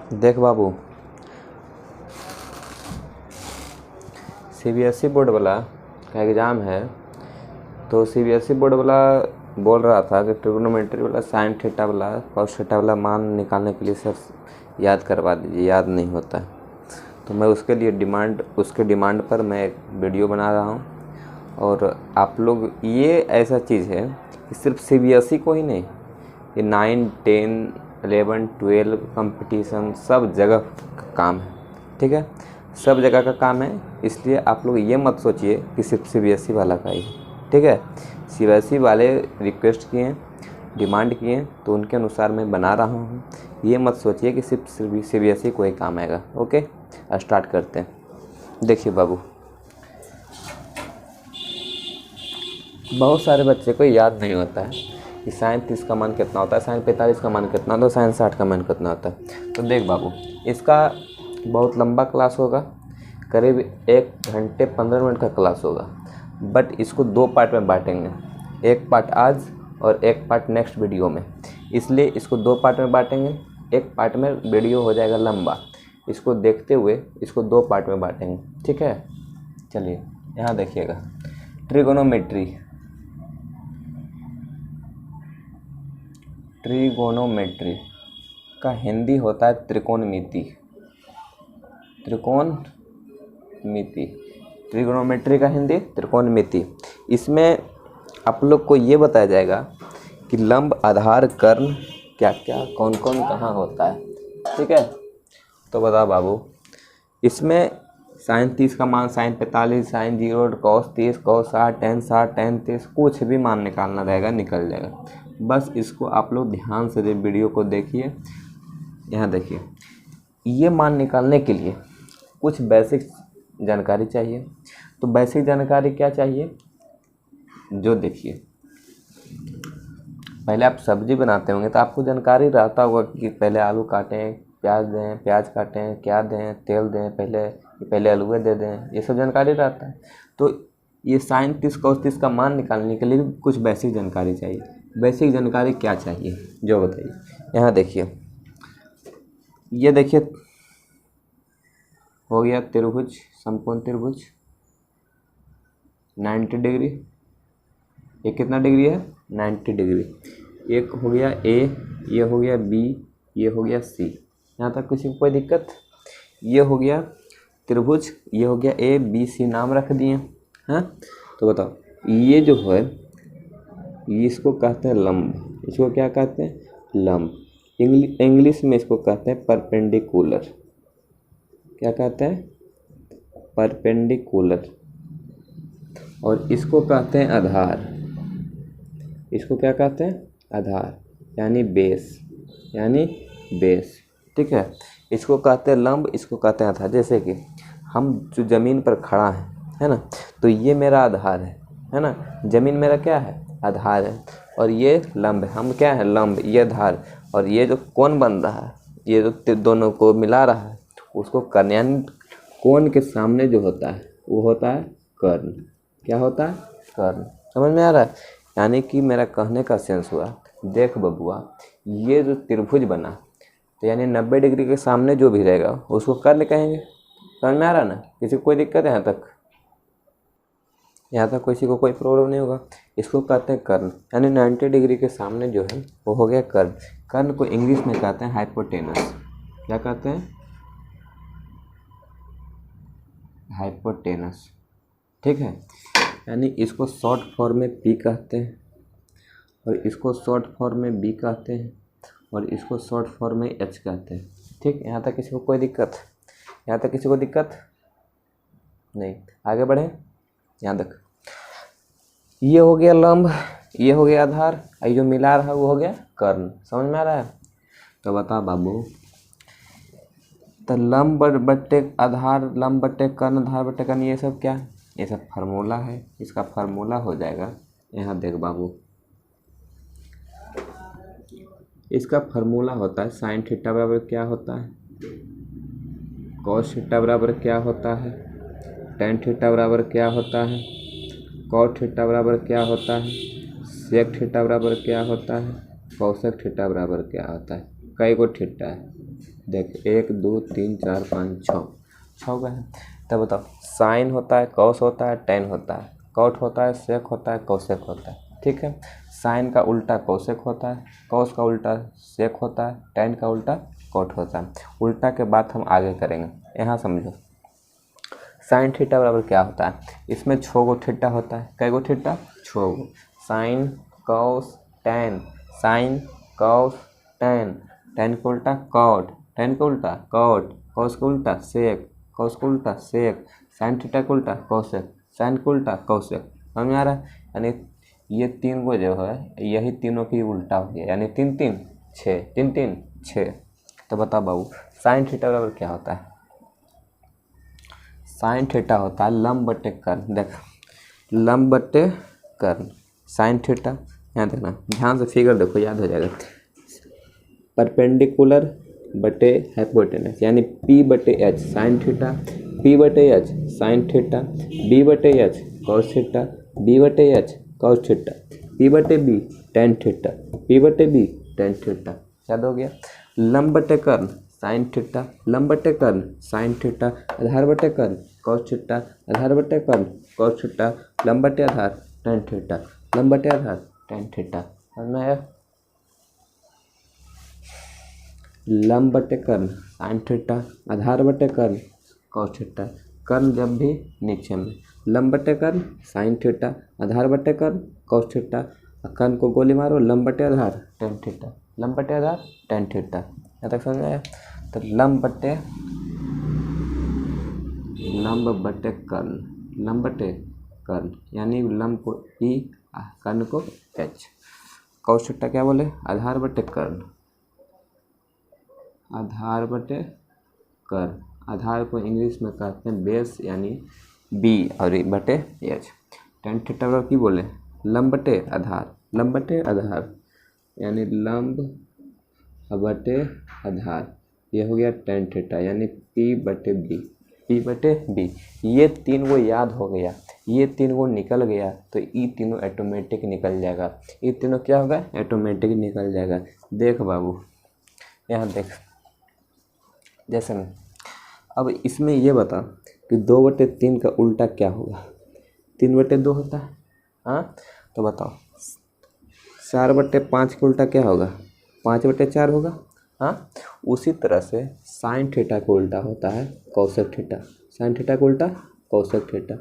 देख बाबू, CBSE board वाला का एग्ज़ाम है, तो सीबीएसई बोर्ड वाला बोल रहा था कि ट्रिग्नोमेट्री वाला साइन थीटा वाला कॉस थीटा वाला मान निकालने के लिए सर याद करवा दीजिए, याद नहीं होता है। तो मैं उसके डिमांड पर मैं एक वीडियो बना रहा हूँ। और आप लोग, ये ऐसा चीज़ है कि सिर्फ सीबीएसई को ही नहीं, ये 9, 10, 11, 12 कंपटीशन सब जगह का काम है, ठीक है, सब जगह का काम है। इसलिए आप लोग ये मत सोचिए कि सिर्फ सीबीएसई वाला का ही, ठीक है। सीबीएसई वाले रिक्वेस्ट किए, डिमांड किए, तो उनके अनुसार मैं बना रहा हूँ। ये मत सोचिए कि सिर्फ सीबीएसई को ही काम आएगा। ओके, स्टार्ट करते हैं। देखिए बाबू, बहुत सारे बच्चे को याद नहीं होता है कि साइन 30 का मान कितना होता है, साइन 45 का मान कितना होता है, साइन 60 का मान कितना होता है। तो देख बाबू, इसका बहुत लंबा क्लास होगा, करीब 1 घंटे 15 मिनट का क्लास होगा। बट इसको 2 पार्ट में बांटेंगे, एक पार्ट आज और एक पार्ट नेक्स्ट वीडियो में। इसलिए इसको 2 पार्ट में बांटेंगे, एक पार्ट में वीडियो हो जाएगा लंबा, इसको देखते हुए इसको 2 पार्ट में बांटेंगे, ठीक है। चलिए यहाँ देखिएगा, ट्रिगोनोमेट्री का हिंदी होता है त्रिकोणमिति। ट्रिगोनोमेट्री का हिंदी त्रिकोणमिति। इसमें आप लोग को ये बताया जाएगा कि लंब, आधार, कर्ण क्या क्या, कौन कौन कहाँ होता है, ठीक है। तो बताओ बाबू, इसमें साइन 30 का मान, sine 45, sine 0, cos 30, cos 60, tan 60, tan 30, कुछ भी मान निकालना रहेगा, निकल जाएगा। बस इसको आप लोग ध्यान से वीडियो को देखिए। यहाँ देखिए, ये मान निकालने के लिए कुछ बेसिक जानकारी चाहिए। तो बेसिक जानकारी क्या चाहिए, जो देखिए, पहले आप सब्जी बनाते होंगे तो आपको जानकारी रहता होगा कि पहले आलू काटें, प्याज दें, प्याज काटें, क्या दें, तेल दें, पहले आलूए दे दें, ये सब जानकारी रहता है। तो ये साइन 30 कॉस 30 का मान निकालने के लिए भी कुछ बेसिक जानकारी चाहिए। बेसिक जानकारी क्या चाहिए, जो बताइए। यहाँ देखिए, ये देखिए, हो गया त्रिभुज, समकोण त्रिभुज 90 डिग्री। ये कितना डिग्री है, 90 डिग्री। एक हो गया ए, ये हो गया बी, ये हो गया सी। यहाँ तक किसी को कोई दिक्कत? ये हो गया त्रिभुज, ये हो गया ए बी सी, नाम रख दिए, हाँ। तो बताओ, ये जो है इसको कहते हैं लंब। इसको क्या कहते हैं, लंब। इंग्लिश में इसको कहते हैं परपेंडिकुलर। क्या कहते हैं, परपेंडिकुलर। और इसको कहते हैं आधार। इसको क्या कहते हैं, आधार, यानी बेस, ठीक है। इसको कहते हैं लंब, इसको कहते हैं आधार। जैसे कि हम जो ज़मीन पर खड़ा है ना, तो ये मेरा आधार है ना, ज़मीन मेरा क्या है, आधार है, और ये लंब है, हम क्या है, लंब, ये आधार। और ये जो कोण बन रहा है, ये जो दोनों को मिला रहा है, उसको कर्ण, यानी कोण के सामने जो होता है वो होता है कर्ण। क्या होता है, कर्ण। समझ में आ रहा है? यानी कि मेरा कहने का सेंस हुआ, देख बबुआ, ये जो त्रिभुज बना, तो यानी 90 डिग्री के सामने जो भी रहेगा उसको कर्ण कहेंगे। समझ में आ रहा ना? किसी को कोई दिक्कत है यहाँ तक? यहाँ तक किसी को कोई प्रॉब्लम नहीं होगा। इसको कहते हैं कर्ण, यानी 90 डिग्री के सामने जो है वो हो गया कर्ण। कर्ण को इंग्लिश में कहते हैं हाइपोटेनस। क्या कहते हैं, हाइपोटेनस, ठीक है। यानी इसको शॉर्ट फॉर्म में पी कहते हैं, और इसको शॉर्ट फॉर्म में बी कहते हैं, और इसको शॉर्ट फॉर्म में एच कहते हैं, ठीक। यहाँ तक किसी को कोई दिक्कत? यहाँ तक किसी को दिक्कत नहीं? आगे बढ़ें। यहाँ तक ये हो गया लंब, ये हो गया आधार, ये जो मिला रहा है वो हो गया कर्ण। समझ में आ रहा है? तो बता बाबू, तो लंब बट्टे आधार, लंब बट्टे कर्ण, आधार बट्टे कर्ण, ये सब क्या है, ये सब फार्मूला है। इसका फार्मूला हो जाएगा, यहाँ देख बाबू, इसका फार्मूला होता है साइन थीटा बराबर क्या होता है, कॉस थीटा बराबर क्या होता है, टेन थीटा बराबर क्या होता है, कॉट थीटा बराबर क्या होता है, सेक थीटा बराबर क्या होता है, कौसेक थीटा बराबर क्या होता है। कई गो थीटा है, देख 1 2 3 4 5 6 6 का है। तब बताओ साइन होता है, कॉस होता है, टेन होता है, कॉट होता है, सेक होता है, कोसेक होता है। ठीक है, साइन का उल्टा कोसेक होता है, कॉस का उल्टा सेक होता है, टेन का उल्टा कॉट होता है। उल्टा के बाद हम आगे करेंगे। यहाँ समझो साइन थीटा बराबर क्या होता है। इसमें 6 गो थीटा होता है। कै गो थीटा? 6 गो। Sine cos tan, sine cos tan, tan का उल्टा कॉट, टेन का उल्टा कॉट, कॉस का उल्टा सेक, कॉस का उल्टा सेक, साइन थीटा का उल्टा कॉसेक, साइन का उल्टा कॉसेक। समझ में आ रहा है? यानी ये 3 गो जो है यही तीनों की उल्टा हो गया, यानी 3 3 6, 3 3 6। तो बताओ बाबू साइन थीटा बराबर क्या होता है? साइन थीटा होता है लंब बटे कर्ण। देख लंब बटे कर्ण साइन थीटा। यहाँ देखना ध्यान से, फिगर देखो याद हो जाएगा। परपेंडिकुलर बटे हाइपोटेनस यानी P बटे एच साइन थीटा, P बटे एच साइन थीटा, B बटे एच कॉस थीटा, B बटे एच कॉस थीटा, P बटे B टेन थीटा, P बटे B टेन थीटा। याद हो गया। लंब बटे कर्ण साइन थीटा, लंब बटे कर्ण साइन थीटा, आधार बटे कर्ण कॉस थीटा, आधार बटे कर्ण कॉस थीटा, लंब बटे आधार टेन थीटा, लंब बटे आधार टेन थीटा। समझ में आया? लंब बटे कर्ण साइन थीटा, आधार बटे कर्ण कॉस थीटा, कर्ण जब भी नीचे में, लंब बटे कर्ण साइन थीटा, आधार बटे कर्ण कॉस थीटा, कर्ण को गोली मारो लंब बटे आधार टेन थीटा, लंब बटे आधार टेन थीटा। यहाँ तक समझ में आया? तो लंब बटे कर्ण, लंब बटे कर्ण यानी लंब को E कर्ण को H, कॉस थीटा क्या बोले? आधार बटे कर्ण, आधार बटे कर्ण, आधार को इंग्लिश में कहते हैं बेस यानी B और बटे एच। टेन थीटा बराबर की बोले? लंब बटे आधार, लंब बटे आधार यानी लंब बटे आधार, ये हो गया टेन थीटा यानी P बटे B, P बटे B। ये 3 गो याद हो गया, ये 3 गो निकल गया तो ये तीनों ऑटोमेटिक निकल जाएगा। ये तीनों क्या होगा? ऑटोमेटिक निकल जाएगा। देख बाबू यहाँ देख, जैसे में अब इसमें ये बता कि 2/3 का उल्टा क्या होगा? 3/2 होता है। हाँ तो बताओ 4/5 का उल्टा क्या होगा? 5/4 होगा। हाँ उसी तरह से साइन थीटा का उल्टा होता है कॉसेक थीटा, साइन थीटा का उल्टा कॉसेक थीटा।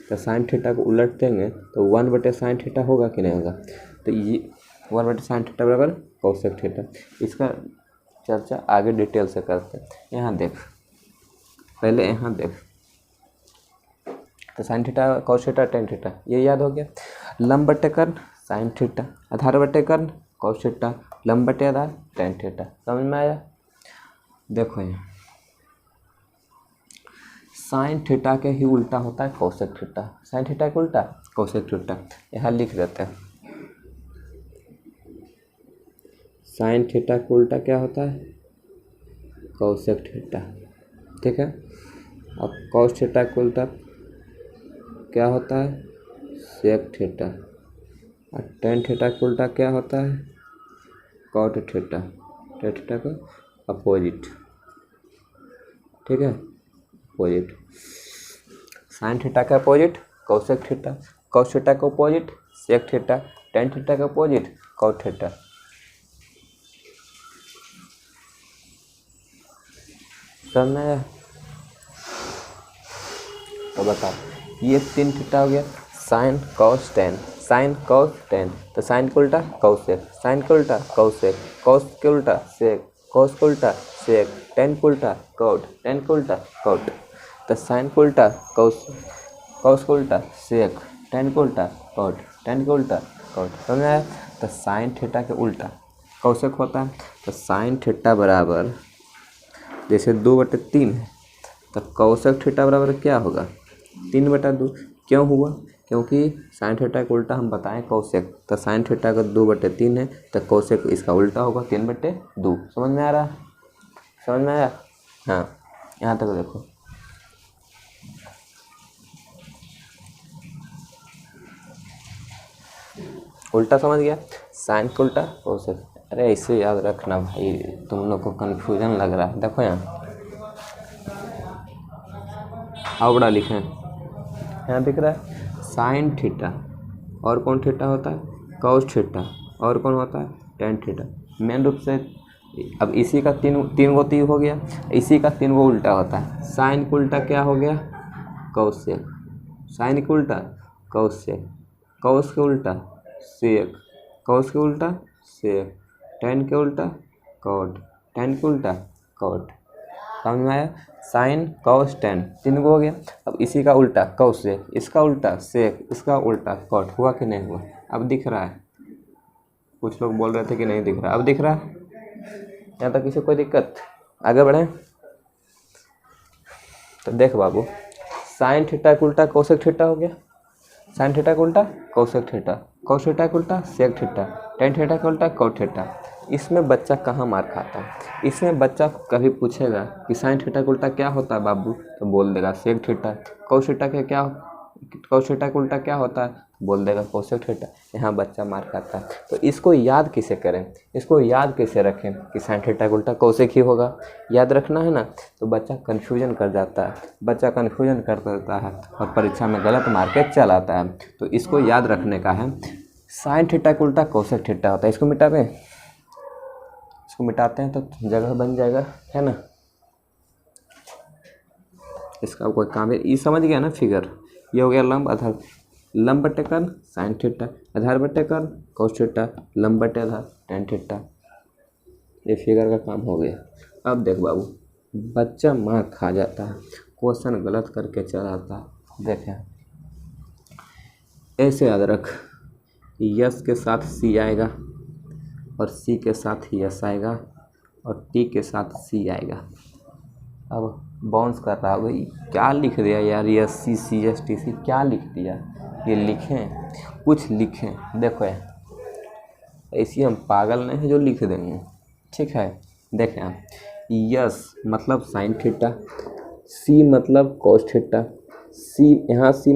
तो साइन थीटा को उलट देंगे तो 1/sin थीटा होगा कि नहीं होगा? तो ये 1/sin थीटा बराबर कॉसेक थीटा। इसका चर्चा आगे डिटेल से करते हैं। यहाँ देख, पहले यहाँ देख, तो sine theta cos theta tan theta ये याद हो गया। लंब बटे कर्ण साइन थीटा, आधार बटे कर्ण कॉस थीटा, लंब बटे आधार टेन थीटा। समझ में आया? देखो यहाँ साइन थीटा के ही उल्टा होता है कॉसेक थीटा, साइन थीटा के उल्टा कॉसेक थीटा। यहाँ लिख देते हैं साइन थीटा का उल्टा क्या होता है? Cosec theta. ठीक है, अब कॉस थीटा का उल्टा क्या होता है? Sec theta. और टेन थीटा का उल्टा क्या होता है? कॉट थीटा, टेन थीटा का अपोजिट। ठीक है, अपोजिट। साइन थीटा का opposite cosec theta, cos theta का opposite sec theta, tan theta का अपोजिट कॉट थीटा। समझ में? तो बताओ ये 3 थीटा हो गया, sine cos tan, sine cos tan, तो साइन का उल्टा कॉसेक, साइन का उल्टा कॉसेक, कॉस के उल्टा सेक, कॉस का उल्टा सेक, टेन का उल्टा कॉट, टेन का उल्टा कॉट। तो साइन का उल्टा कॉस, कॉस का उल्टा सेक, टेन का उल्टा कॉट, टेन का उल्टा कॉट। समझ में आया? तो साइन थीटा के उल्टा कॉसेक होता है। तो साइन थीटा बराबर जैसे 2/3 है तो कॉसेक थीटा बराबर क्या होगा? 3/2। क्यों हुआ? क्योंकि साइन थीटा का उल्टा हम बताएं कॉसेक, तो साइन थीटा का 2/3 है तो कॉसेक इसका उल्टा होगा 3/2। समझ में आ रहा? समझ में आया? हाँ यहाँ तक देखो, उल्टा समझ गया? साइन का उल्टा कॉसेक, अरे ऐसे याद रखना भाई, तुम लोग को कन्फ्यूजन लग रहा है। देखो यहाँ आओ बड़ा लिखें, यहाँ दिख रहा है साइन थीटा, और कौन थीटा होता है, कॉस थीटा, और कौन होता है, टेन थीटा। मेन रूप से अब इसी का तीन गो तीन हो गया, इसी का तीन गो उल्टा होता है। साइन का उल्टा क्या हो गया, कॉस सेक, साइन का उल्टा कॉस सेक, कॉस के उल्टा सेक, कॉस के उल्टा सेक, टेन के उल्टा कॉट, टेन के उल्टा कॉट। समझ में आया, साइन कॉस टेन तीन गो हो गया। अब इसी का उल्टा कॉस सेक, इसका उल्टा सेक, इसका उल्टा कॉट। हुआ कि नहीं हुआ, अब दिख रहा है। कुछ लोग बोल रहे थे कि नहीं दिख रहा, अब दिख रहा है। यहाँ तक किसी कोई दिक्कत, आगे बढ़ें। तो देख बाबू, साइन थीटा का उल्टा कोसेक थीटा हो गया, साइन थीटा का उल्टा कोसेक थीटा, कोस थीटा का उल्टा सेक थीटा, टेन थीटा का उल्टा कोट थीटा। इसमें बच्चा कहाँ मार खाता है, इसमें बच्चा कभी पूछेगा कि साइन थीटा का उल्टा क्या होता है बाबू, तो बोल देगा सेक थीटा। कोस थीटा का क्या, कोस थीटा का उल्टा क्या होता है, बोल देगा कोसेक थीटा। यहाँ बच्चा मार खाता है। तो इसको याद कैसे करें, इसको याद कैसे रखें कि साइन थीटा का उल्टा कोसेक ही होगा, याद रखना है ना। तो बच्चा कन्फ्यूजन कर जाता है, बच्चा कन्फ्यूजन कर देता है और परीक्षा में गलत मार्केट चल आता है। तो इसको याद रखने का है, साइन थीटा का उल्टा कोसेक थीटा होता है। इसको मिटा दें, इसको मिटाते हैं तो जगह बन जाएगा, है ना। इसका कोई काम है, ये समझ गया ना फिगर। ये हो गया लंब आधार, लंब बटे कर्ण साइन थीटा, आधार बटे कर्ण कोस थीटा, लंब बटे आधार टेन थीटा। ये फिगर का काम हो गया। अब देख बाबू, बच्चा मार खा जाता है, क्वेश्चन गलत करके चला आता है। देखें, ऐसे याद रख, यस के साथ सी आएगा और सी के साथ यस आएगा और टी के साथ सी आएगा। अब बाउंस कर रहा है, क्या लिख दिया यार, यस सी सी एस टी सी क्या लिख दिया, ये लिखें कुछ लिखें। देखो ऐसी हम पागल नहीं है जो लिख देंगे, ठीक है। देखें आप, यस मतलब साइन थीटा, सी मतलब कोस थीटा, सी यहाँ सी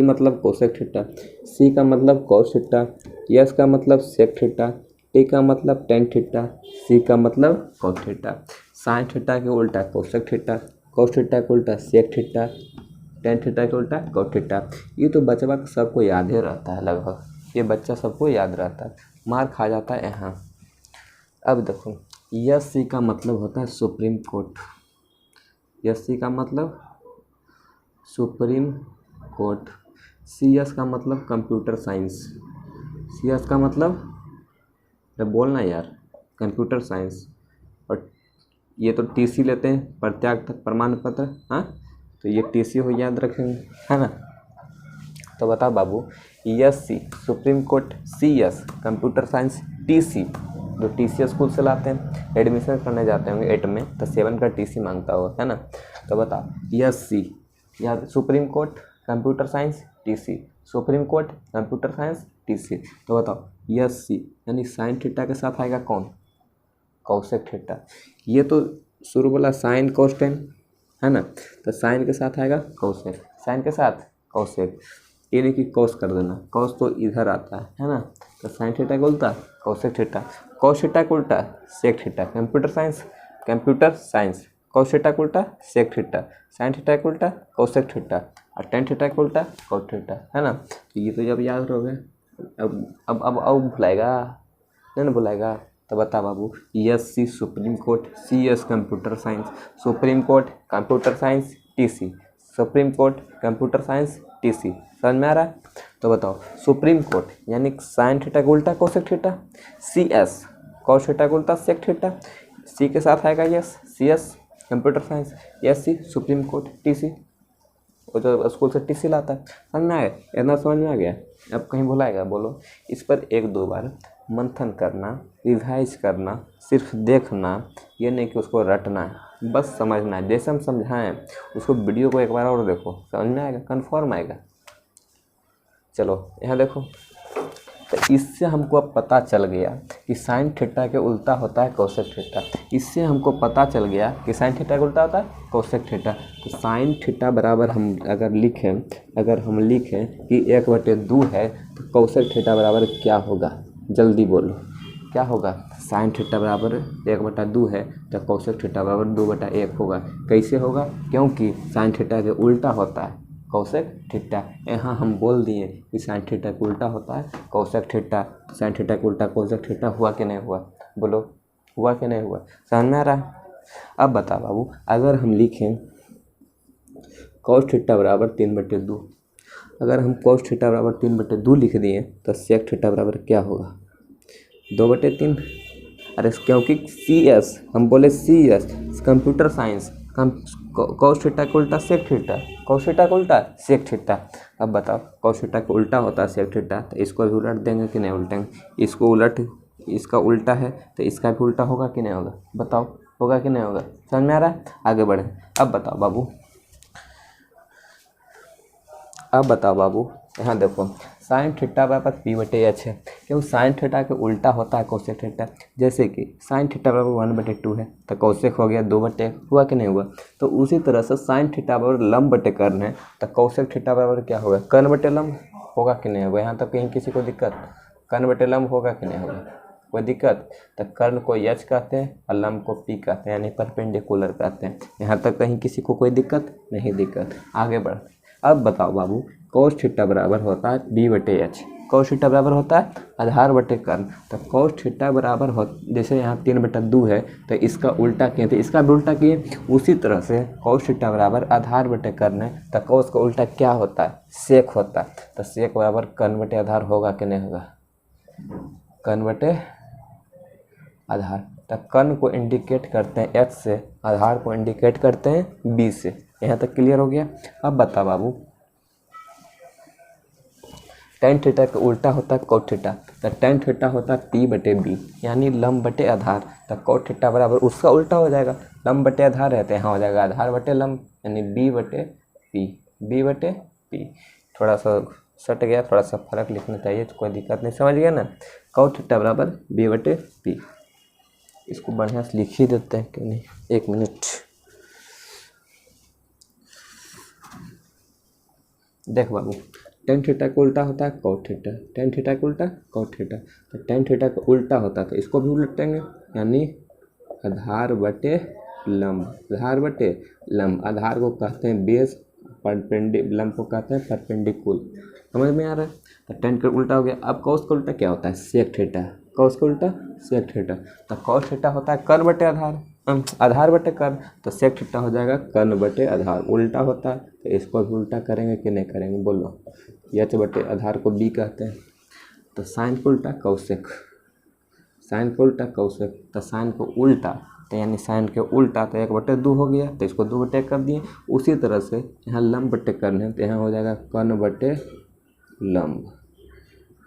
मतलब कोसेक थीटा, सी का मतलब कोस थीटा, यस का मतलब सेक थीटा, टी का मतलब टेन थीटा, सी का मतलब कोस थीटा। साइन थीटा के उल्टा कोसेक थीटा, कोस थीटा के उल्टा सेक थीटा, टेन थीटा के उल्टा कोट थीटा। ये तो बच्चा सबको याद ही रहता है लगभग, ये बच्चा सबको याद रहता है, मार खा जाता है यहाँ। अब देखो, यस सी का मतलब होता है सुप्रीम कोर्ट, यस सी का मतलब सुप्रीम कोर्ट, सी एस का मतलब कंप्यूटर साइंस, सी एस का मतलब बोलना यार कंप्यूटर साइंस। और ये तो टीसी लेते हैं, प्रत्याग प्रमाण पत्र, हाँ तो ये टीसी हो, याद रखेंगे, है ना। तो बता बाबू, S C supreme court, C S computer science, TC जो टीसी स्कूल से लाते हैं, एडमिशन करने जाते होंगे 8 में तो 7 का टीसी मांगता हो, है ना। तो बता, एस सी याद, supreme court computer science TC, supreme court computer science TC. तो बताओ एस सी यानी साइन थीटा के साथ आएगा कौन, कोसेक थीटा। ये तो शुरू बोला साइन कोस टेन, है ना, तो साइन के साथ आएगा कोसेक, साइन के साथ कोसेक, ये नहीं कि कोस कर देना, कोस तो इधर आता है ना। तो साइन थीटा का उल्टा कोसेक थीटा, कोस थीटा का उल्टा sec theta, computer science cos theta का उल्टा सेक थीटा, साइन थीटा का उल्टा कोसेक थीटा और टेन थीटा का उल्टा कोट थीटा, है ना। तो ये तो जब याद रहोगे, अब भुलाएगा नहीं ना भुलाएगा। तो बता बाबू, S C supreme court, C S computer science, supreme court computer science TC, supreme court computer science TC. समझ में आ रहा है। तो बताओ, सुप्रीम कोर्ट यानी साइन थीटा का उल्टा cosec theta, C S cos theta का उल्टा सेक थीटा, सी के साथ आएगा yes, C S computer science, S C supreme court, TC वो जो स्कूल से टीसी लाता है। समझ में आया, इतना समझ में आ गया। अब कहीं भुलाएगा बोलो। इस पर 1-2 बार मंथन करना, रिवाइज करना, सिर्फ देखना, ये नहीं कि उसको रटना है, बस समझना है। जैसे हम समझाएं उसको वीडियो को एक बार और देखो, समझ में आएगा, कन्फर्म आएगा। चलो यहाँ देखो, तो इससे हमको अब पता चल गया कि साइन थीटा के उल्टा होता है कोसेक थीटा। इससे हमको पता चल गया कि साइन थीटा का उल्टा होता है कोसेक थीटा। तो साइन थीटा बराबर हम अगर लिखें कि 1/2 है, तो कोसेक थीटा बराबर क्या होगा, जल्दी बोलो। क्या होगा, साइन थीटा बराबर 1/2 है तो कोसेक थीटा बराबर 2/1 होगा। कैसे होगा, क्योंकि साइन थीटा के उल्टा होता है कोसेक थीटा। यहाँ हम बोल दिए कि साइन थीटा का उल्टा होता है कोसेक थीटा, साइन थीटा का उल्टा कोसेक थीटा। हुआ कि नहीं हुआ, बोलो हुआ कि नहीं हुआ, समझ में आ रहा है। अब बता बाबू, अगर हम लिखें कॉस थीटा बराबर 3/2, अगर हम कॉस थीटा बराबर 3/2 लिख दिए तो सेक थीटा बराबर क्या होगा, 2/3। अरे क्योंकि CS, हम बोले CS computer science, cos theta का उल्टा सेक थीटा, कॉस थीटा का उल्टा सेक थीटा। अब बताओ कॉस थीटा का उल्टा होता है सेक थीटा, तो इसको भी उलट देंगे कि नहीं उल्टेंगे, इसको उलट, इसका उल्टा है तो इसका भी उल्टा होगा कि नहीं होगा, बताओ होगा कि नहीं होगा, समझ में आ रहा है। आगे बढ़े। अब बताओ बाबू, अब बताओ बाबू, यहाँ देखो साइन थीटा बराबर P/H है, क्योंकि साइन थीटा के उल्टा होता है कोसेक थीटा। जैसे कि साइन थीटा बराबर 1/2 है तो कोसेक हो गया 2/1, हुआ कि नहीं हुआ। तो उसी तरह से साइन थीटा बराबर लंब बटे कर्ण है तो कोसेक थीटा बराबर क्या होगा, कर्ण बटे लंब, होगा कि नहीं होगा। यहाँ तक कहीं किसी को दिक्कत, कर्ण बटे लंब होगा कि नहीं होगा, कोई दिक्कत। तो कर्ण को H कहते हैं और लंब को P कहते हैं, यानी परपेंडिकुलर कहते हैं। यहाँ तक कहीं किसी को कोई दिक्कत नहीं, दिक्कत। आगे बढ़। अब बताओ बाबू, कोस थीटा बराबर होता है B/H, कोस थीटा बराबर होता है आधार बटे कर्ण। तो कोस थीटा बराबर हो, जैसे यहाँ 3/2 है तो इसका उल्टा किए तो इसका भी उल्टा किए, उसी तरह से कोस थीटा बराबर आधार बटे कर्ण है तो कोस का उल्टा क्या होता है, सेक होता है। तो सेक बराबर कर्ण बटे आधार होगा कि नहीं होगा, कर्ण बटे आधार। तो कर्ण को इंडिकेट करते हैं H से, आधार को इंडिकेट करते हैं B से। यहाँ तक क्लियर हो गया। अब बता बाबू, टेन थीटा का उल्टा होता है कोट थीटा, तो टेन थीटा होता है P/B, यानी लंब बटे आधार। तो कोट थीटा बराबर उसका उल्टा हो जाएगा, लंब बटे आधार रहते हैं, यहाँ हो जाएगा आधार बटे लंब, यानी B/P, B/P। थोड़ा सा सट गया, थोड़ा सा फर्क लिखना चाहिए तो कोई दिक्कत नहीं, समझ गया ना। कोट थीटा बराबर B/P। इसको बढ़िया से लिख ही देते हैं क्यों नहीं, 1 मिनट। देख बाबू, टेन थीटा का उल्टा होता है कोट थीटा, टेन थीटा का उल्टा कोट थीटा। तो टेन थीटा का उल्टा होता है तो इसको भी उलटेंगे, यानी आधार बटे लंब, आधार बटे लंब। आधार को कहते हैं बेस, लंब को कहते हैं परपेंडिकुल। समझ में आ रहा है। तो टेन का उल्टा हो गया। अब कॉस का उल्टा क्या होता है, सेक थीटा, कॉस का उल्टा सेक थीटा। तो कॉस थीटा होता है कर्ण बटे आधार, आधार बटे कर्ण। तो सेक थीटा हो जाएगा कर्ण बटे आधार, उल्टा होता है तो इसको भी उल्टा करेंगे कि नहीं करेंगे, बोलो। H बटे आधार को B कहते हैं। तो साइन को उल्टा कौशिक, साइन को उल्टा कौशिक। तो साइन को उल्टा तो यानी साइन के उल्टा तो 1/2 हो गया, तो इसको 2/1 कर दिए। उसी तरह से यहाँ लंब बटे कर्ण है तो यहाँ हो जाएगा कर्ण बटे लंब,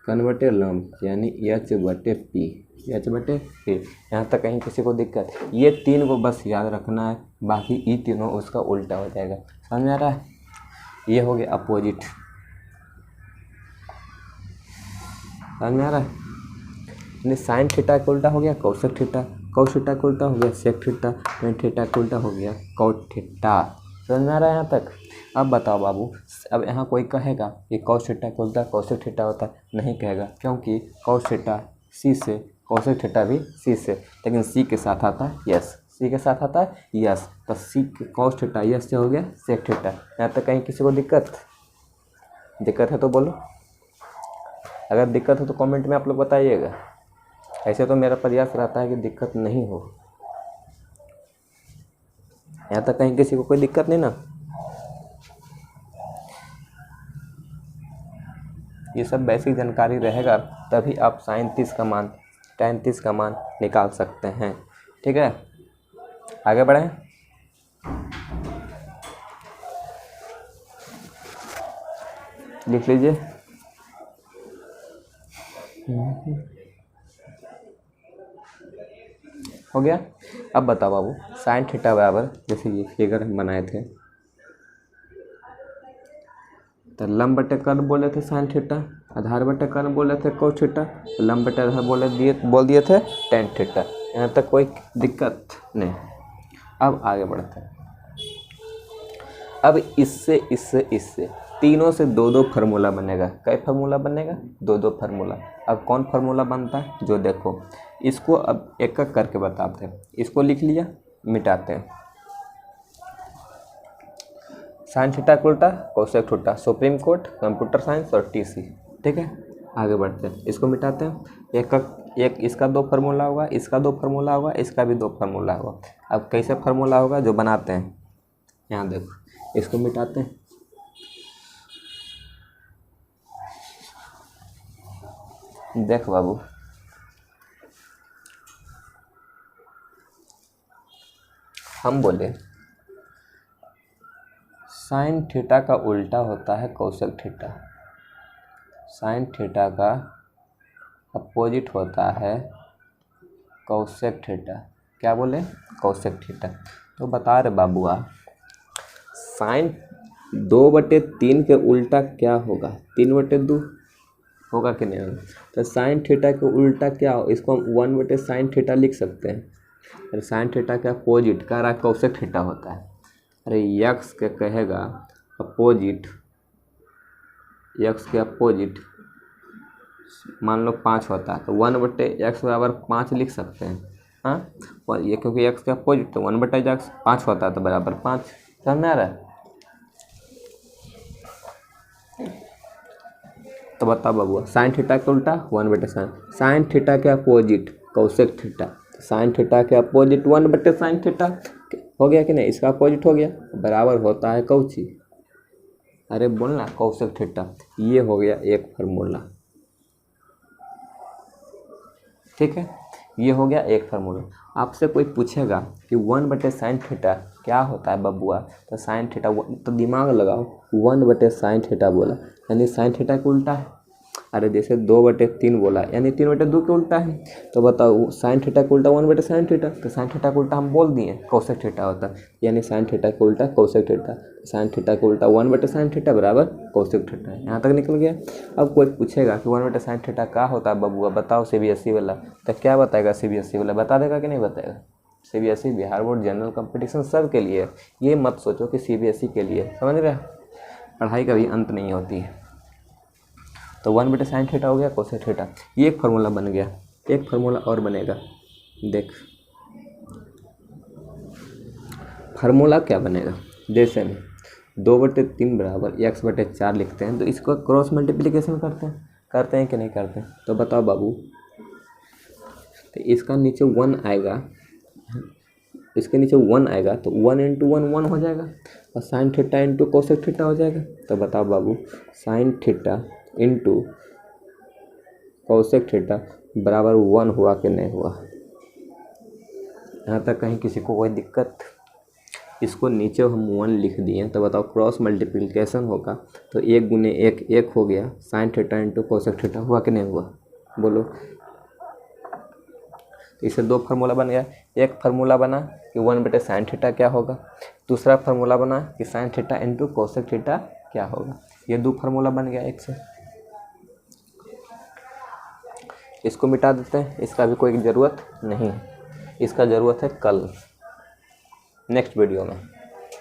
कर्ण बटे लंब, यानी H/P, H/P। यहाँ तक कहीं किसी को दिक्कत, ये 3 को बस याद रखना है, बाकी ये तीनों उसका उल्टा हो जाएगा। समझ में आ रहा है। ये हो गया अपोजिट, समझ में आ रहा है। यानी साइन थीटा का उल्टा हो गया कौशिक थीटा, कौश थीटा का उल्टा हो गया सेक थीटा, टेन थीटा का उल्टा हो गया कोट थीटा। समझ में आ रहा है यहाँ तक। अब बताओ बाबू, अब यहाँ कोई कहेगा कि कौश थीटा का उल्टा कौशिक थीटा होता है, नहीं कहेगा, क्योंकि कौश थीटा C से, कौशिक थीटा भी C से, लेकिन C के साथ आता है यस, C के साथ आता है यस। तो C कौश थीटा यस से हो गया सेक थीटा। यहाँ तक कहीं किसी को दिक्कत है तो बोलो, अगर दिक्कत हो तो कमेंट में आप लोग बताइएगा। ऐसे तो मेरा प्रयास रहता है कि दिक्कत नहीं हो। यहाँ तक कहीं किसी को कोई दिक्कत नहीं ना। ये सब बेसिक जानकारी रहेगा तभी आप साइन 30 का मान, tan 30 का मान निकाल सकते हैं। ठीक है, आगे बढ़ें। लिख लीजिए। हो गया। अब बताओ बाबू, साइन थीटा बराबर, जैसे ये फिगर हम बनाए थे तो लंब बटे कर्ण बोले थे साइन थीटा, आधार बटे कर्ण बोले थे कोस थीटा, लंब बटे आधार बोल दिए थे टेन थीटा। यहाँ तक कोई दिक्कत नहीं। अब आगे बढ़ते हैं। अब इससे तीनों से 2-2 फार्मूला बनेगा। कई फार्मूला बनेगा, 2-2 फार्मूला। अब कौन फार्मूला बनता है, जो देखो इसको अब एक एक करके बताते हैं। इसको लिख लिया, मिटाते हैं। साइन थीटा का उल्टा cosec theta, supreme court, computer science और टीसी। ठीक है, आगे बढ़ते हैं। इसको मिटाते हैं। एक इसका 2 फार्मूला होगा, इसका 2 फार्मूला होगा, इसका भी 2 फार्मूला होगा। अब कैसे फार्मूला होगा जो बनाते हैं, यहाँ देखो। इसको मिटाते हैं। देख बाबू, हम बोले साइन थीटा का उल्टा होता है कोसेक थीटा, साइन थीटा का अपोजिट होता है कोसेक थीटा। क्या बोले? Cosec theta. तो बता रहे बाबू आप, साइन 2/3 के उल्टा क्या होगा? 3/2 होगा कि नहीं होगा? तो साइन थीटा के उल्टा क्या हो, इसको हम 1/sin थीटा लिख सकते हैं। अरे साइन थीटा के अपोजिट कह रहा है कोसेक थीटा होता है। अरे यक्स के कहेगा अपोजिट, यक्स के अपोजिट मान लो 5 होता है, तो 1/x बराबर 5 लिख सकते हैं। हाँ, और ये क्योंकि x के अपोजिट तो 1/x 5 होता है तो बराबर 5। समझ में आ रहा है? तो बताओ बाबू, साइन थीटा के उल्टा 1/sin, साइन थीटा के opposite cosec theta, sine theta के अपोजिट 1/sin थीटा हो गया कि नहीं? इसका अपोजिट हो गया, बराबर होता है कौची? अरे बोलना कोसेक थीटा। ये हो गया एक फार्मूला। ठीक है, ये हो गया एक फार्मूला। आपसे कोई पूछेगा कि 1/sin थीटा क्या होता है बबुआ, तो साइन थीटा, तो दिमाग लगाओ, 1/sin थीटा बोला यानी साइन थीटा के उल्टा है। अरे जैसे 2/3 बोला यानी 3/2 के उल्टा है। तो बताओ साइन थीटा के उल्टा 1/sin थीटा, तो साइन थीटा के उल्टा हम बोल दिए कोसेक थीटा होता है, यानी साइन थीटा के उल्टा कोसेक थीटा, साइन थीटा के उल्टा 1/sin थीटा बराबर कोसेक थीटा। यहाँ तक निकल गया। अब कोई पूछेगा कि 1/sin थीटा क्या होता है बबुआ, बताओ CBSE वाला, तो क्या बताएगा CBSE वाला? बता देगा कि नहीं बताएगा? CBSE Bihar board general competition सब के लिए, ये मत सोचो कि CBSE के लिए। समझ रहे? पढ़ाई का भी अंत नहीं होती है। तो 1/sin थीटा हो गया कोसेक थीटा। ये एक फार्मूला बन गया। एक फार्मूला और बनेगा, देख फार्मूला क्या बनेगा। जैसे में 2/3 बराबर x/4 लिखते हैं, तो इसको क्रॉस मल्टीप्लिकेशन करते हैं कि नहीं करते हैं? तो बताओ बाबू, तो इसका नीचे 1 आएगा, इसके नीचे 1 आएगा तो 1 × 1 1 हो जाएगा, और sine theta into cosec theta हो जाएगा। तो बताओ बाबू, sine theta into cosec theta बराबर 1 हुआ कि नहीं हुआ? यहाँ तक कहीं किसी को कोई दिक्कत? इसको नीचे हम 1 लिख दिए, तो बताओ क्रॉस मल्टीप्लिकेशन होगा तो 1 × 1 1 हो गया, sign theta into cosec theta हुआ कि नहीं हुआ? बोलो। तो इससे 2 फार्मूला बन गया। एक फार्मूला बना कि 1/sin थीटा क्या होगा, दूसरा फार्मूला बना कि sign theta into cosec theta क्या होगा। ये 2 फार्मूला बन गया एक से। इसको मिटा देते हैं, इसका भी कोई ज़रूरत नहीं है, इसका ज़रूरत है कल नेक्स्ट वीडियो में।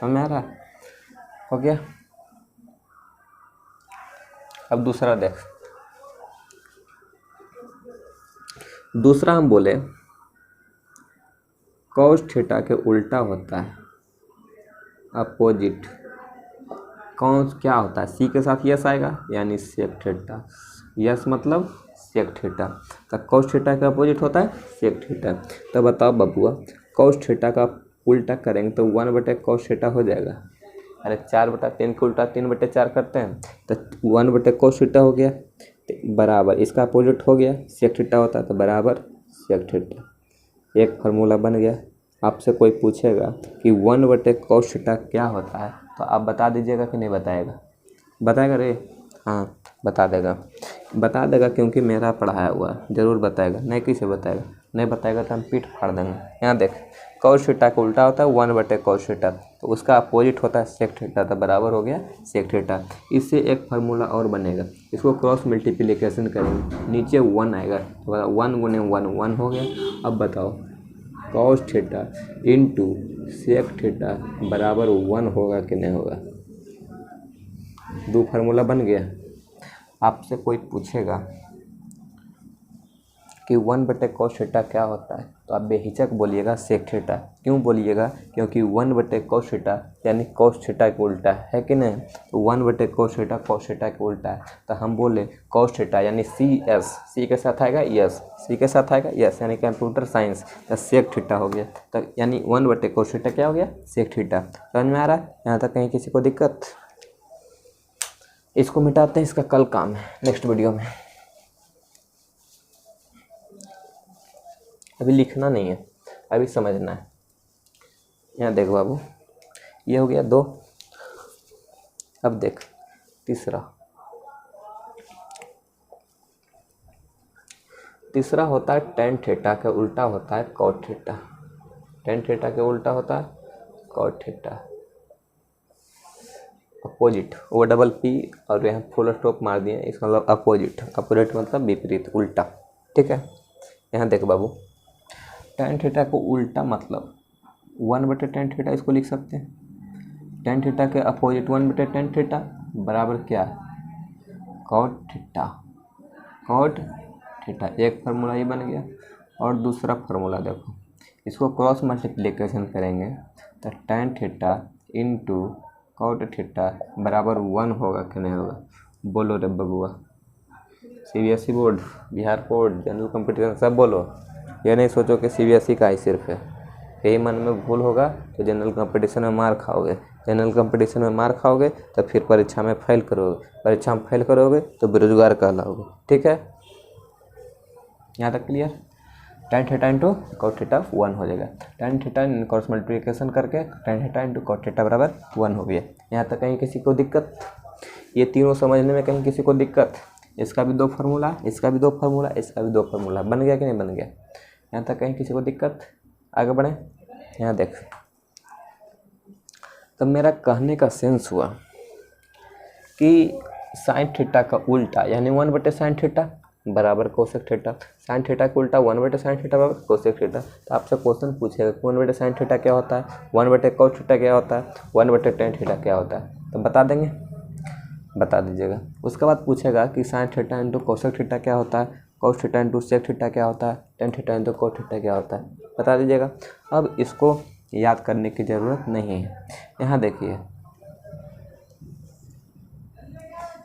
हमारा हो गया। अब दूसरा देख, दूसरा हम बोले कॉस थीटा के उल्टा होता है अपोजिट। कौन क्या होता है? सी के साथ यस आएगा यानी सेक थीटा, यस मतलब सेक थीटा। तो कॉस थीटा का अपोजिट होता है सेक थीटा। तो बताओ बबुआ, कॉस थीटा का उल्टा करेंगे तो 1/cos थीटा हो जाएगा। अरे 4/3 के उल्टा 3/4 करते हैं, तो 1/cos थीटा हो गया, तो बराबर इसका अपोजिट हो गया सेक थीटा होता है, तो बराबर सेक थीटा। एक फार्मूला बन गया। आपसे कोई पूछेगा कि 1/cos थीटा क्या होता है, तो आप बता दीजिएगा कि नहीं बताएगा? बताएगा रे? हाँ बता देगा क्योंकि मेरा पढ़ाया हुआ है, ज़रूर बताएगा। नहीं किसे बताएगा? नहीं बताएगा तो हम पीठ फाड़ देंगे। यहाँ देख, cos थीटा का उल्टा होता है 1/cos थीटा, तो उसका अपोजिट होता है सेक थीटा, तो बराबर हो गया सेक थीटा। इससे एक फार्मूला और बनेगा, इसको क्रॉस मल्टीप्लिकेशन करेंगे, नीचे 1 आएगा तो 1 × 1 1 हो गया। अब बताओ cos theta into sec theta बराबर 1 होगा कि नहीं होगा? 2 फार्मूला बन गया। आपसे कोई पूछेगा कि 1/cos थीटा क्या होता है, तो आप बेहिचक बोलिएगा सेक थीटा। क्यों बोलिएगा? क्योंकि 1/cos थीटा यानी cos थीटा के उल्टा है कि नहीं। तो 1/cos थीटा cos थीटा के उल्टा है, तो हम बोले cos थीटा यानी सी के साथ आएगा यस, सी के साथ आएगा यस, यानी कंप्यूटर साइंस का सेक थीटा हो गया। तो यानी 1/cos थीटा क्या हो गया? Sec theta. समझ में आ रहा है? यहाँ तक कहीं किसी को दिक्कत? इसको मिटाते हैं, इसका कल काम है नेक्स्ट वीडियो में। अभी लिखना नहीं है, अभी समझना है। यहाँ देख बाबू, ये हो गया 2। अब देख तीसरा होता है tan थीटा के उल्टा होता है cot थीटा। tan थीटा के उल्टा होता है cot थीटा, अपोजिट, वो डबल पी और यहाँ फुल स्टॉप मार दिए, इसका मतलब अपोजिट। अपोजिट मतलब विपरीत, उल्टा। ठीक है, यहाँ देख बाबू, tan थीटा को उल्टा मतलब 1/tan थीटा, इसको लिख सकते हैं। tan थीटा के अपोजिट 1/tan थीटा बराबर क्या है? cot theta. cot थीटा, एक फार्मूला ये बन गया। और दूसरा फार्मूला देखो, इसको क्रॉस मल्टीप्लिकेशन करेंगे तो tan theta into cot theta बराबर 1 होगा कि नहीं होगा? बोलो रे बबुआ। CBSE board, Bihar board, general competition सब बोलो। ये नहीं सोचो कि CBSE का ही सिर्फ है। यही मन में भूल होगा तो जनरल कंपटीशन में मार खाओगे। जनरल कंपटीशन में मार खाओगे तो फिर परीक्षा में फेल करोगे। परीक्षा में फेल करोगे तो बेरोजगार कहलाओगे। ठीक है, यहाँ तक clear? tan theta into cot theta 1 हो जाएगा। tan थीटा क्रॉस मल्टीप्लिकेशन करके tan theta into cot theta बराबर 1 हो गया। यहाँ तक कहीं किसी को दिक्कत? ये तीनों समझने में कहीं किसी को दिक्कत? इसका भी 2 फार्मूला, इसका भी 2 फार्मूला, इसका भी 2 फार्मूला, बन गया कि नहीं बन गया? यहाँ तक कहीं किसी को दिक्कत? आगे बढ़ें। यहाँ देख, तब मेरा कहने का सेंस हुआ कि sin थीटा का उल्टा यानी 1/sin थीटा बराबर कोसेक थीटा। sin थीटा का उल्टा 1/sin थीटा बराबर कोसेक थीटा। तो आपसे क्वेश्चन पूछेगा 1/sin थीटा क्या होता है, 1/cos थीटा क्या होता है, 1/tan थीटा क्या होता है, तो बता देंगे, बता दीजिएगा। उसके बाद पूछेगा कि sin theta into cosec theta क्या होता है, cos theta into sec theta क्या होता है, tan theta into cot theta क्या होता है, बता दीजिएगा। अब इसको याद करने की ज़रूरत नहीं है। यहाँ देखिए,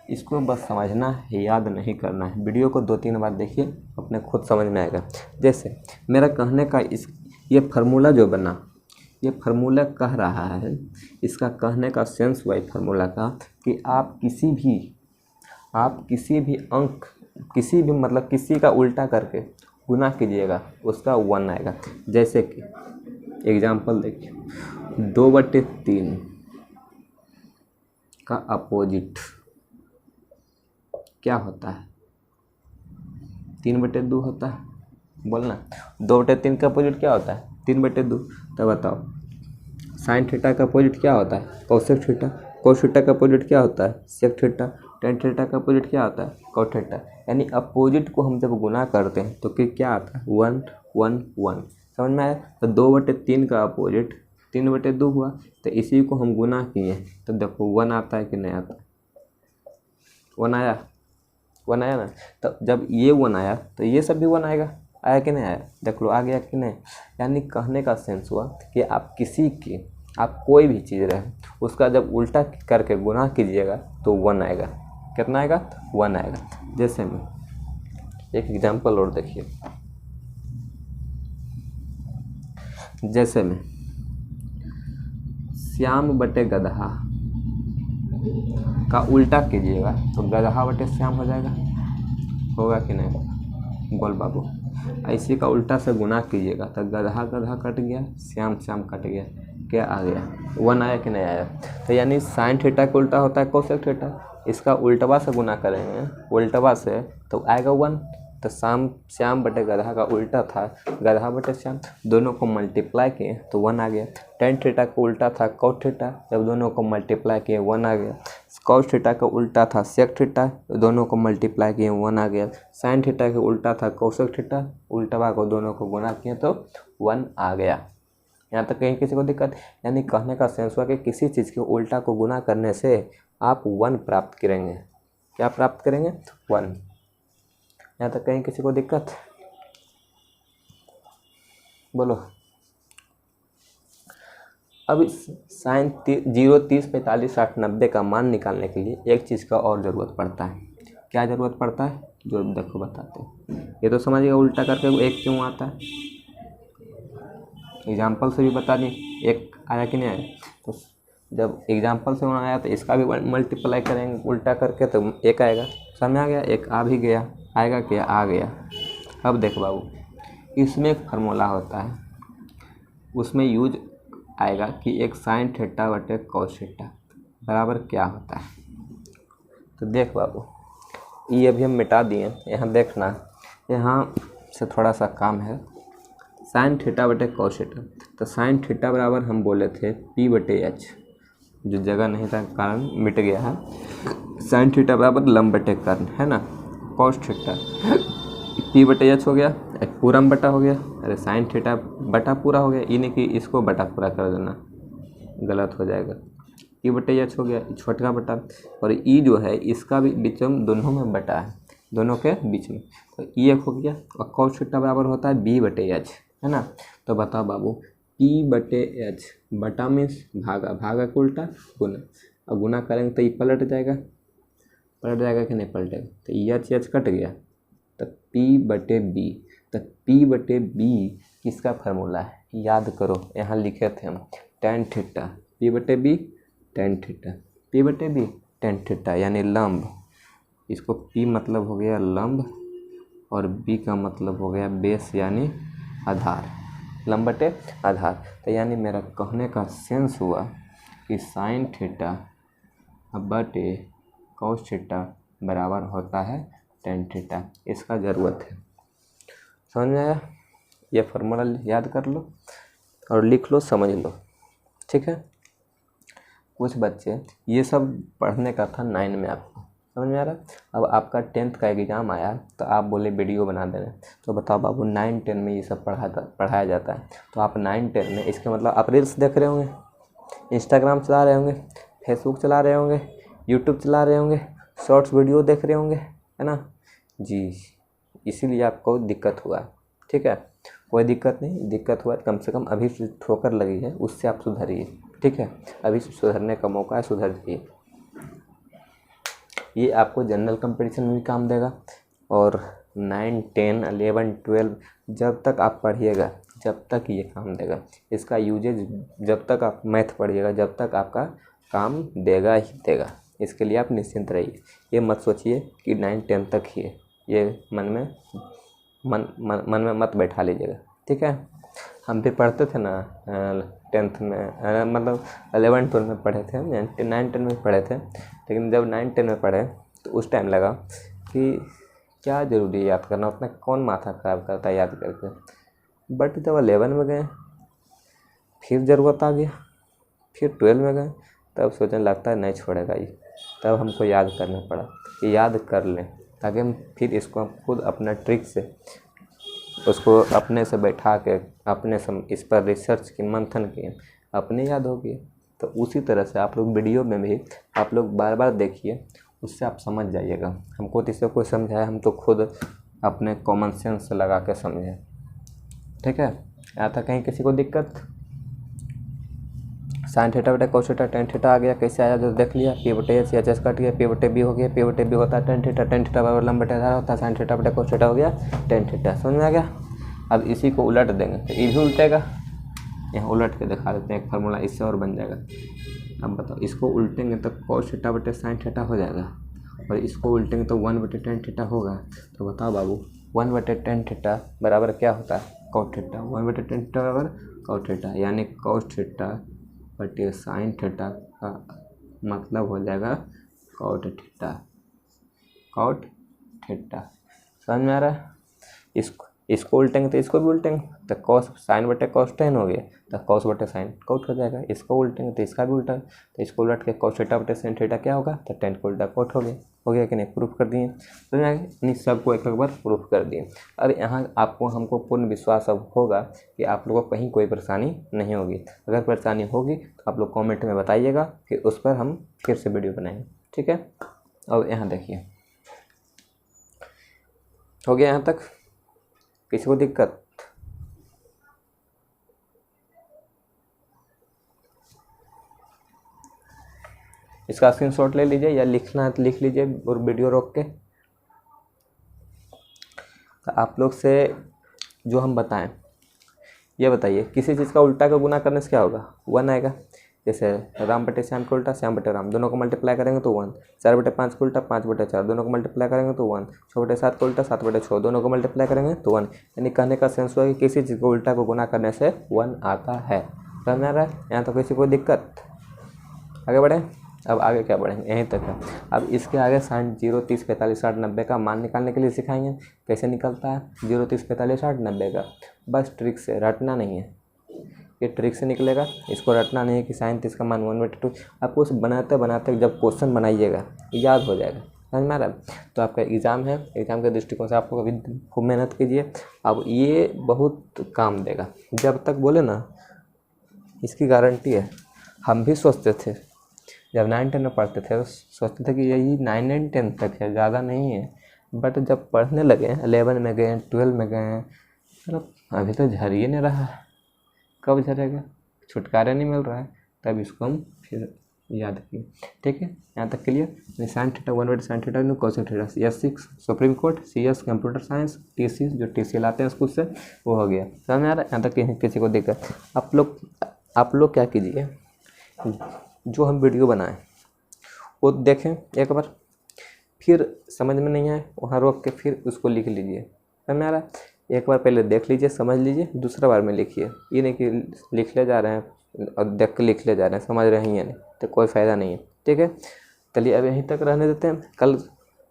इसको बस समझना है, याद नहीं करना है। वीडियो को 2-3 बार देखिए, अपने खुद समझ में आएगा। जैसे मेरा कहने का ये फार्मूला जो बना, ये फार्मूला कह रहा है, इसका कहने का सेंस हुआ फार्मूला का कि आप किसी भी अंक, किसी भी मतलब किसी का उल्टा करके गुना कीजिएगा, उसका 1 आएगा। जैसे कि एग्जाम्पल देखिए, 2/3 का अपोजिट क्या होता है? 3/2 होता है। बोलना, 2/3 का अपोजिट क्या होता है? 3/2। तो बताओ, sin थीटा का अपोजिट क्या होता है? Cosec theta. cos थीटा का अपोजिट क्या होता है? Sec theta. tan थीटा का अपोजिट क्या होता है? cot theta. यानी अपोजिट को हम जब गुना करते हैं तो क्या आता है? 1 1 1। समझ में आया? तो 2/3 का अपोजिट 3/2 हुआ, तो इसी को हम गुना किए तो देखो 1 आता है कि नहीं आता? 1 आया? 1 आया ना? तो जब ये 1 आया तो ये सब भी 1 आएगा। आया कि नहीं आया? देख लो, आ गया कि नहीं? यानी कहने का सेंस हुआ कि आप कोई भी चीज़ रहे, उसका जब उल्टा करके गुना कीजिएगा तो 1 आएगा। कितना आएगा? 1 आएगा। जैसे में एक एग्जाम्पल और देखिए, जैसे में श्याम बटे गधा का उल्टा कीजिएगा तो गधा बटे श्याम हो जाएगा। होगा कि नहीं? बोल बाबू। ऐसे का उल्टा से गुना कीजिएगा तो गधा गधा कट गया, श्याम श्याम कट गया, क्या आ गया? 1 आया कि नहीं आया? तो यानी sin थीटा का उल्टा होता है कोसेक थीटा। इसका उल्टवा से गुना करेंगे, उल्टवा से, तो आएगा 1। तो श्याम बटे गधा का उल्टा था गधा बटे श्याम, दोनों को मल्टीप्लाई किए तो 1 आ गया। tan थीटा का उल्टा था cot थीटा, जब दोनों को मल्टीप्लाई किए 1 आ गया। cos थीटा का उल्टा था सेक थीटा, दोनों को मल्टीप्लाई किए 1 आ गया। sin थीटा का उल्टा था कोसेक थीटा, उल्टवा को दोनों को गुना किए तो 1 आ गया। यहाँ तक कहीं किसी को दिक्कत? यानी कहने का सेंस हुआ कि किसी चीज़ के उल्टा को गुना करने से आप 1 प्राप्त करेंगे। क्या प्राप्त करेंगे? 1। यहाँ तक कहीं किसी को दिक्कत? बोलो। अब साइन 0, 30, 45, 60, 90 का मान निकालने के लिए एक चीज़ का और ज़रूरत पड़ता है। क्या ज़रूरत पड़ता है? जो देखो बताते हैं। ये तो समझिएगा उल्टा करके वो एक क्यों आता है, एग्जाम्पल से भी बता दें। एक आया कि नहीं आया? तो जब एग्जाम्पल से वहाँ आया तो इसका भी मल्टीप्लाई करेंगे उल्टा करके तो एक आएगा। समझ आ गया? एक आ भी गया, आएगा क्या? आ गया। अब देख बाबू, इसमें एक फार्मूला होता है, उसमें यूज आएगा कि एक साइन थीटा बटे कॉस थीटा बराबर क्या होता है। तो देख बाबू, ये अभी हम मिटा दिए। यहाँ देखना, यहाँ से थोड़ा सा काम है। साइन थीटा बटे कॉस थीटा, तो साइन थीटा बराबर हम बोले थे P बटे एच, जो जगह नहीं था कारण मिट गया है। साइन थीटा बराबर लंब बटे कर्ण, है ना। कॉस थीटा P बटे एच हो गया, एक पूरा में बटा हो गया। अरे साइन थीटा बटा पूरा हो गया, ये नहीं कि इसको बटा पूरा कर देना, गलत हो जाएगा। P बटे एच हो गया, छोटा बटा, और ई जो है इसका भी बीच में दोनों में बटा है, दोनों के बीच में, तो ई एक हो गया। और कॉस थीटा बराबर होता है B बटे एच, है ना। तो बताओ बाबू, P बटे एच बटा मीन्स भागा, भागा को उल्टा गुना, और गुना करेंगे तो ये पलट जाएगा, पलट जाएगा कि नहीं पलटेगा, तो एच एच कट गया, तो P बटे B। तो P बटे B किसका फार्मूला है? याद करो, यहाँ लिखे थे हम टेन थीटा, P बटे B टेन थीटा, P बटे B टेन थीटा यानी लंब। इसको P मतलब हो गया लंब और B का मतलब हो गया बेस यानी आधार, लंब बटे आधार। तो यानी मेरा कहने का सेंस हुआ कि साइन थीटा बटे कॉस थीटा बराबर होता है टेन थीटा। इसका ज़रूरत है, समझ में आया? ये फार्मूला याद कर लो और लिख लो, समझ लो, ठीक है। कुछ बच्चे, ये सब पढ़ने का था 9 में, आपको समझ में आ रहा। अब आपका 10th का एग्ज़ाम आया तो आप बोले वीडियो बना देना, तो बताओ बाबू 9, 10 में ये सब पढ़ाया जाता है। तो आप 9, 10 में, इसके मतलब आप रील्स देख रहे होंगे, इंस्टाग्राम चला रहे होंगे, फेसबुक चला रहे होंगे, यूट्यूब चला रहे होंगे, शॉर्ट्स वीडियो देख रहे होंगे, है ना जी। इसीलिए आपको दिक्कत हुआ, ठीक है। कोई दिक्कत नहीं, दिक्कत हुआ कम से कम अभी से ठोकर लगी है उससे आप सुधरिए, ठीक है। अभी सुधरने का मौका है, सुधर जाइए। ये आपको जनरल कंपटीशन में भी काम देगा, और 9, 10, 11, 12 जब तक आप पढ़िएगा जब तक ये काम देगा। इसका यूजेज जब तक आप मैथ पढ़िएगा जब तक आपका काम देगा ही देगा। इसके लिए आप निश्चिंत रहिए, ये मत सोचिए कि 9, 10 तक ही है, ये मन में मत बैठा लीजिएगा, ठीक है। हम भी पढ़ते थे ना 10th में, मतलब 11, 12 में पढ़े थे, 9, 10 में पढ़े थे, लेकिन जब 9, 10 में पढ़े तो उस टाइम लगा कि क्या ज़रूरी है याद करना, उतना कौन माथा ख़राब करता है याद करके। बट जब 11 में गए फिर ज़रूरत आ गया, फिर 12 में गए तब सोचने लगता है नहीं छोड़ेगा ये, तब हमको याद करना पड़ा कि याद कर लें, ताकि हम फिर इसको खुद अपना ट्रिक से उसको अपने से बैठा के अपने से इस पर रिसर्च की, मंथन किए, अपने याद हो गए। तो उसी तरह से आप लोग वीडियो में भी आप लोग बार बार देखिए, उससे आप समझ जाइएगा। हमको तो इससे कोई समझाया, हम तो खुद अपने कॉमन सेंस से लगा के समझे, ठीक है। यहाँ था कहीं किसी को दिक्कत? साइन थीटा बटे कॉस थीटा टेन थीटा आ गया, कैसे आया जो देख लिया। P बटे एच, एच कट गया, P बटे B हो गया, P बटे B होता है टेन थीटा, टेन थीटा बराबर लंब बटे आधार होता है, साइन थीटा बटे कॉस थीटा हो गया टेन थीटा। समझ में आ गया? अब इसी को उलट देंगे तो ये भी उल्टेगा, यहाँ उलट के दिखा देते हैं एक फार्मूला, इससे और बन जाएगा। अब बताओ, इसको उल्टेंगे तो कॉस थीटा बटे साइन थीटा हो जाएगा, और इसको उल्टेंगे तो 1 बटे टेन थीटा होगा। तो बताओ बाबू 1 बटे टेन थीटा बराबर क्या होता है? Cos theta. 1 बटे टेन थीटा बराबर कॉस थीटा, यानी कॉस थीटा बटे साइन थीटा का मतलब हो जाएगा कॉट थीटा, कॉट थीटा। समझ में आ रहा है? इसको उल्टेंगे तो इसको भी उल्टेंगे, तो कॉस साइन बटे कॉस टेन हो गया, तो कॉस बटे साइन कॉट हो जाएगा। इसको उल्टेंगे तो इसका भी उल्टा, तो इसको उलट के कॉस थीटा बटे साइन थीटा क्या होगा? तो टेन को उल्टा कॉट हो गया। हो गया कि नहीं? प्रूफ कर दिए। तो नहीं, सबको एक बार प्रूफ कर दिए। अब यहाँ आपको हमको पूर्ण विश्वास अब होगा कि आप लोगों को कहीं कोई परेशानी नहीं होगी। अगर परेशानी होगी तो आप लोग कमेंट में बताइएगा, फिर उस पर हम फिर से वीडियो बनाएंगे, ठीक है। अब यहाँ देखिए, हो गया यहाँ तक? किसी को दिक्कत? इसका स्क्रीनशॉट ले लीजिए या लिखना है तो लिख लीजिए और वीडियो रोक के। तो आप लोग से जो हम बताएं ये बताइए, किसी चीज़ का उल्टा का गुना करने से क्या होगा? 1 आएगा। जैसे राम बटे श्याम का उल्टा श्याम बटे राम, दोनों को मल्टीप्लाई करेंगे तो 1। 4 बटे 5 का उल्टा 5 बटे 4, दोनों को मल्टीप्लाई करेंगे तो 1। 6 बटे 7 का उल्टा 7 बटे 6, दोनों को मल्टीप्लाई करेंगे तो 1। यानी कहने का सेंस हुआ कि किसी चीज़ को उल्टा को गुना करने से 1 आता है। समझ में आ रहा है? यहाँ तो किसी को दिक्कत? आगे बढ़े। अब आगे क्या बढ़ेंगे, यहीं तक है। अब इसके आगे 60, 0, 30, 45, 60, 90 का मान निकालने के लिए सिखाएंगे। कैसे निकलता है 0, 30, 45, 60, 90 का? बस ट्रिक से, रटना नहीं है, ये ट्रिक से निकलेगा। इसको रटना नहीं है कि साइन 30 का मान 1/2। आपको उस बनाते बनाते जब क्वेश्चन बनाइएगा याद हो जाएगा। समझ में आ रहा है? तो आपका एग्ज़ाम है, एग्ज़ाम के दृष्टिकोण से आपको कभी खूब मेहनत कीजिए। अब ये बहुत काम देगा। जब तक बोले ना, इसकी गारंटी है। हम भी सोचते थे जब 9, 10 में पढ़ते थे तो सोचते थे कि यही 9 और 10 तक है, ज़्यादा नहीं है। बट जब पढ़ने लगे, 11 में गए, 12 में गए, मतलब अभी तो झर ही नहीं रहा है। कब झरेगा? छुटकारा नहीं मिल रहा है। तब इसको हम फिर याद किए। ठीक है, यहाँ तक clear? Sine theta 1/sin theta no cosec theta, S6 Supreme Court, CS computer science, TC जो TC लाते हैं स्कूल से, वो हो गया। समझ में आ रहा है? यहाँ तक किसी को दिक्कत? आप लोग क्या कीजिए, जो हम वीडियो बनाएं वो देखें एक बार, फिर समझ में नहीं आए वहाँ रोक के फिर उसको लिख लीजिए। समझ में आ रहा है? एक बार पहले देख लीजिए, समझ लीजिए, दूसरा बार में लिखिए। ये नहीं कि लिख ले जा रहे हैं और देख के लिख ले जा रहे हैं, समझ रहे हैं नहीं तो कोई फ़ायदा नहीं है। ठीक है, चलिए अब यहीं तक रहने देते हैं। कल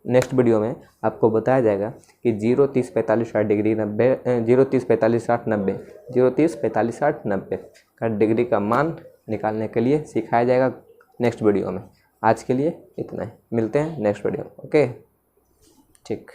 नेक्स्ट वीडियो में आपको बताया जाएगा कि 0, 30, 45, 60 डिग्री 90, 0, 30, 45, 60, 90, 0, 30, 45, 60, 90 का डिग्री का मान निकालने के लिए सिखाया जाएगा नेक्स्ट वीडियो में। आज के लिए इतना ही, मिलते हैं नेक्स्ट वीडियो में। ओके, ठीक।